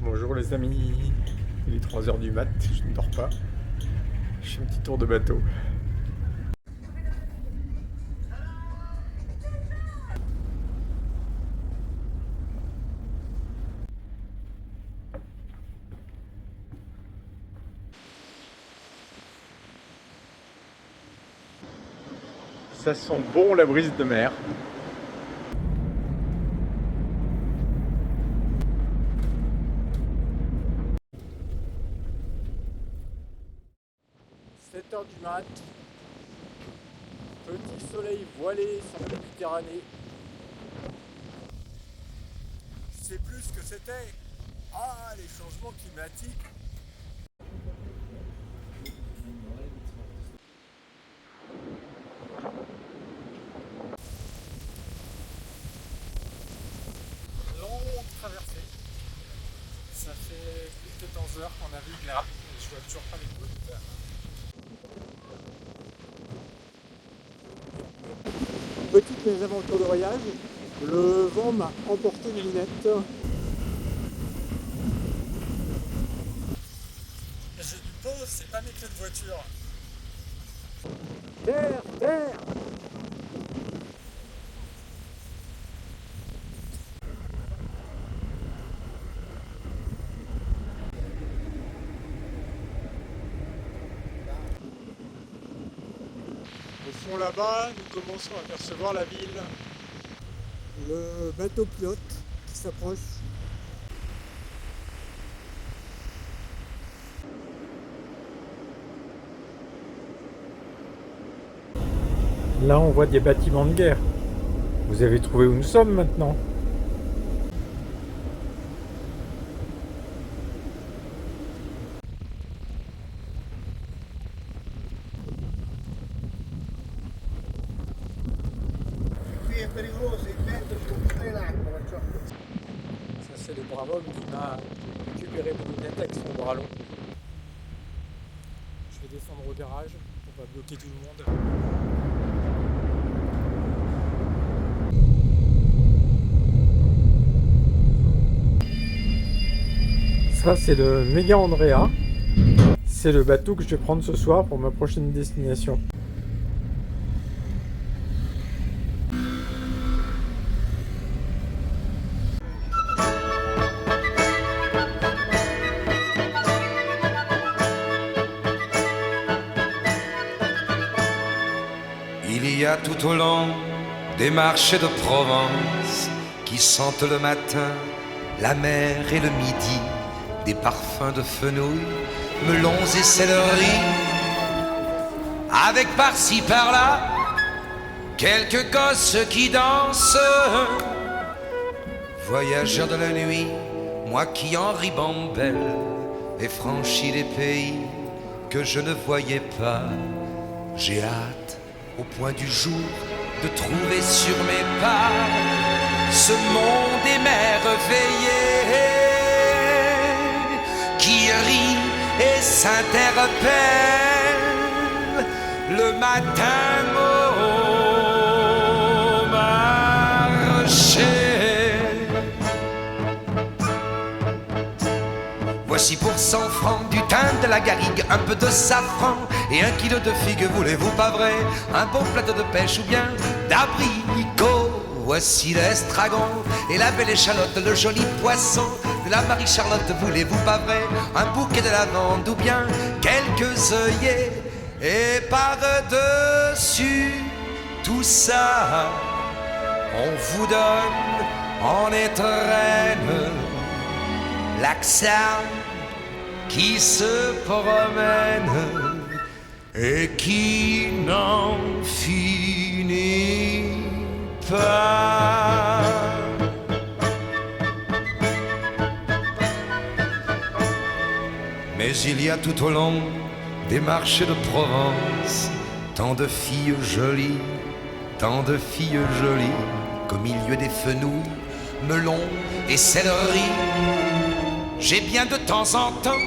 Bonjour les amis, il est 3 heures du mat, je ne dors pas. Je fais un petit tour de bateau. Ça sent bon la brise de mer. « 7 heures du mat, petit soleil voilé sur la Méditerranée. Je sais plus ce que c'était. Ah, les changements climatiques. Longue traversée. Ça fait plus de 14 heures qu'on navigue là. Et je vois toujours pas les côtes. Petite mésaventure de voyage, le vent m'a emporté mes lunettes. J'ai du pause, c'est pas mes clés de voiture. Terre, terre! Au fond là-bas, nous commençons à apercevoir la ville. Le bateau pilote qui s'approche. Là, on voit des bâtiments de guerre. Vous avez trouvé où nous sommes maintenant? Qui è pericoloso, il vento ci compra in acqua, perciò. Ça, c'est le brave homme qui m'a récupéré mes lunettes avec son bras long. Je vais descendre au garage pour pas bloquer tout le monde. Ça, c'est le Méga Andrea. C'est le bateau que je vais prendre ce soir pour ma prochaine destination. Il y a tout au long des marchés de Provence qui sentent le matin la mer et le midi, des parfums de fenouil, melons et céleri, avec par-ci par-là quelques gosses qui dansent. Voyageur de la nuit, moi qui en ribambelle ai franchi les pays que je ne voyais pas, j'ai hâte au point du jour de trouver sur mes pas ce monde émerveillé qui rit et s'interpelle le matin au marché. Voici pour 100 francs du thym, de la garrigue, un peu de safran et 1 kilo de figues, voulez-vous pas vrai? Un bon plateau de pêche ou bien d'abricots. Voici l'estragon et la belle échalote, le joli poisson de la Marie-Charlotte, voulez-vous pas vrai? Un bouquet de lavande ou bien quelques œillets. Et par-dessus tout ça, on vous donne en étrenne l'accent qui se promène et qui n'en finit pas. Mais il y a tout au long des marchés de Provence tant de filles jolies, tant de filles jolies, qu'au milieu des fenouils, melons et céleri, j'ai bien de temps en temps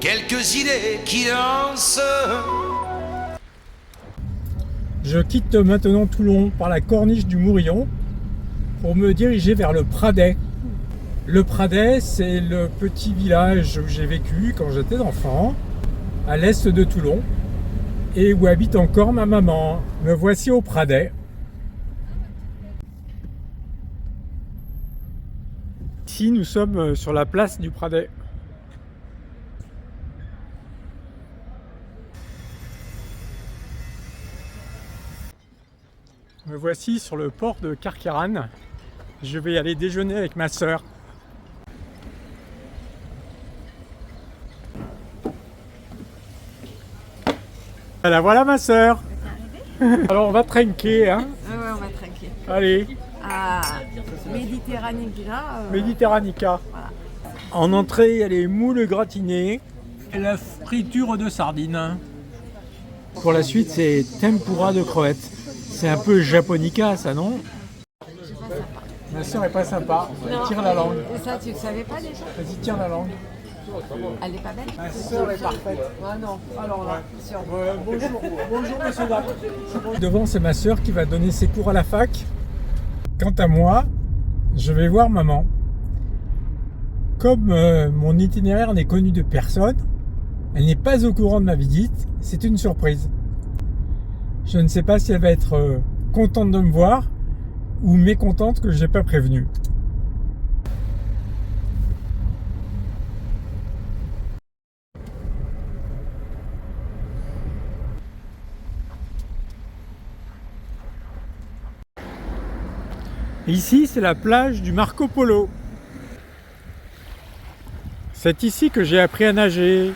quelques idées qui lancent. Je quitte maintenant Toulon par la corniche du Mourillon pour me diriger vers le Pradet. Le Pradet, c'est le petit village où j'ai vécu quand j'étais enfant, à l'est de Toulon, et où habite encore ma maman. Me voici au Pradet. Ici, nous sommes sur la place du Pradet. Me voici sur le port de Carqueiranne. Je vais aller déjeuner avec ma sœur. Voilà ma sœur. Alors on va trinquer, hein. Ah ouais, on va trinquer. Allez, Ah, Méditerranica. Méditerranica. Voilà. En entrée, il y a les moules gratinés et la friture de sardines. Pour la suite, c'est tempura de crevettes. C'est un peu japonica, ça, non? Ma sœur est pas sympa. Elle tire la langue. Et ça, tu le savais pas déjà? Vas-y, tire la langue. Elle est pas belle? Ma sœur est parfaite. Ah non, alors là, sûr. Bonjour monsieur Dac. Devant, c'est ma sœur qui va donner ses cours à la fac. Quant à moi, je vais voir maman. Comme mon itinéraire n'est connu de personne, elle n'est pas au courant de ma visite, c'est une surprise. Je ne sais pas si elle va être contente de me voir ou mécontente que je n'ai pas prévenu. Ici, c'est la plage du Marco Polo. C'est ici que j'ai appris à nager.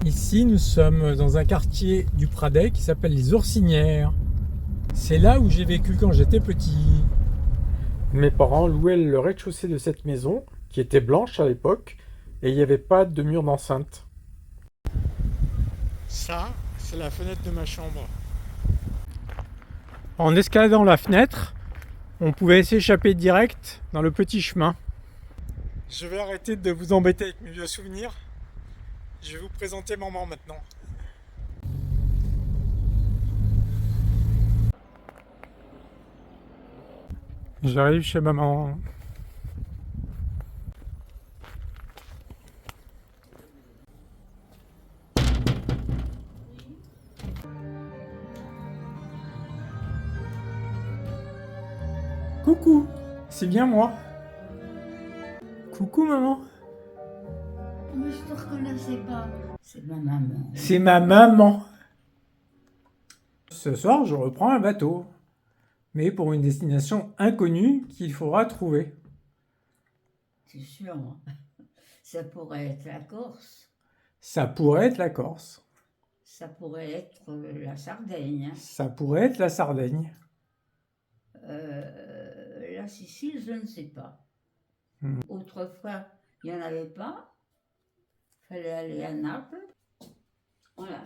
Ici, nous sommes dans un quartier du Pradet qui s'appelle les Ourcinières. C'est là où j'ai vécu quand j'étais petit. Mes parents louaient le rez-de-chaussée de cette maison, qui était blanche à l'époque, et il n'y avait pas de mur d'enceinte. Ça, c'est la fenêtre de ma chambre. En escaladant la fenêtre, on pouvait s'échapper direct dans le petit chemin. Je vais arrêter de vous embêter avec mes vieux souvenirs. Je vais vous présenter maman maintenant. J'arrive chez maman. Coucou, c'est bien moi. Coucou maman. Mais je te reconnaissais pas. C'est ma maman. C'est ma maman. Ce soir, je reprends un bateau. Mais pour une destination inconnue qu'il faudra trouver. C'est sûr. Ça pourrait être la Corse. Ça pourrait être la Corse. Ça pourrait être la Sardaigne. Ça pourrait être la Sardaigne. La Sicile, je ne sais pas. Autrefois, il n'y en avait pas. Il fallait aller à Naples. Voilà.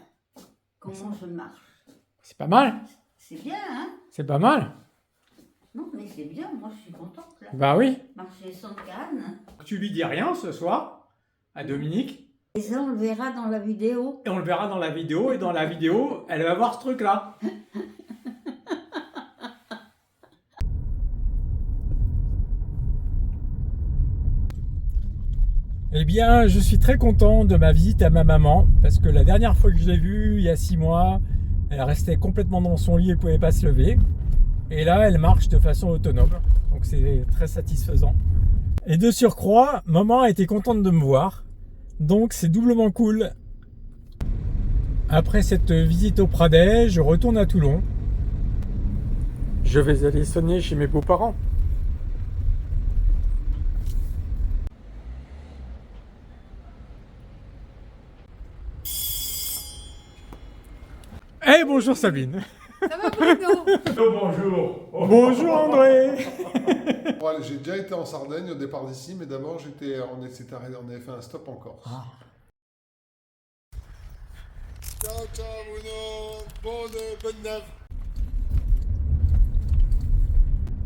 Comment je marche? C'est pas mal. C'est bien, hein? C'est pas mal. Non, mais c'est bien. Moi, je suis contente, là. Bah oui. Marcher sans canne. Tu lui dis rien ce soir à Dominique. Et ça, on le verra dans la vidéo. Et on le verra dans la vidéo. Et dans la vidéo, elle va voir ce truc-là. Eh bien, je suis très content de ma visite à ma maman, parce que la dernière fois que je l'ai vue, il y a 6 mois, elle restait complètement dans son lit et ne pouvait pas se lever. Et là, elle marche de façon autonome, donc c'est très satisfaisant. Et de surcroît, maman a été contente de me voir, donc c'est doublement cool. Après cette visite au Pradet, je retourne à Toulon. Je vais aller sonner chez mes beaux-parents. Eh bonjour Sabine. Ça va Bruno? Bonjour. Bonjour André. Voilà, j'ai déjà été en Sardaigne au départ d'ici, mais d'abord on avait fait un stop en Corse. Ciao, ciao Bruno, bonne neuf.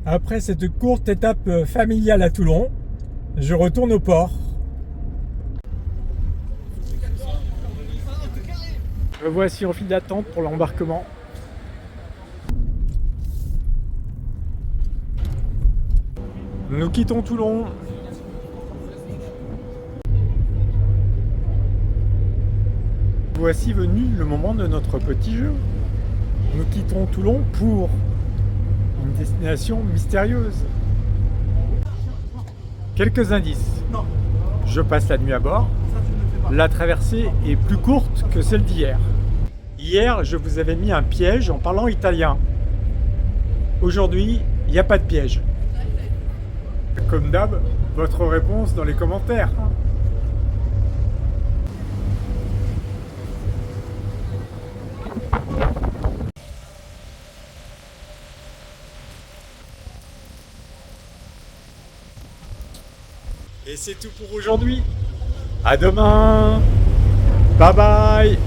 Après cette courte étape familiale à Toulon, je retourne au port. Me voici en file d'attente pour l'embarquement. Nous quittons Toulon. Voici venu le moment de notre petit jeu. Nous quittons Toulon pour une destination mystérieuse. Quelques indices. Je passe la nuit à bord. La traversée est plus courte que celle d'hier. Hier, je vous avais mis un piège en parlant italien. Aujourd'hui, il n'y a pas de piège. Comme d'hab, votre réponse dans les commentaires. Et c'est tout pour aujourd'hui. À demain. Bye bye.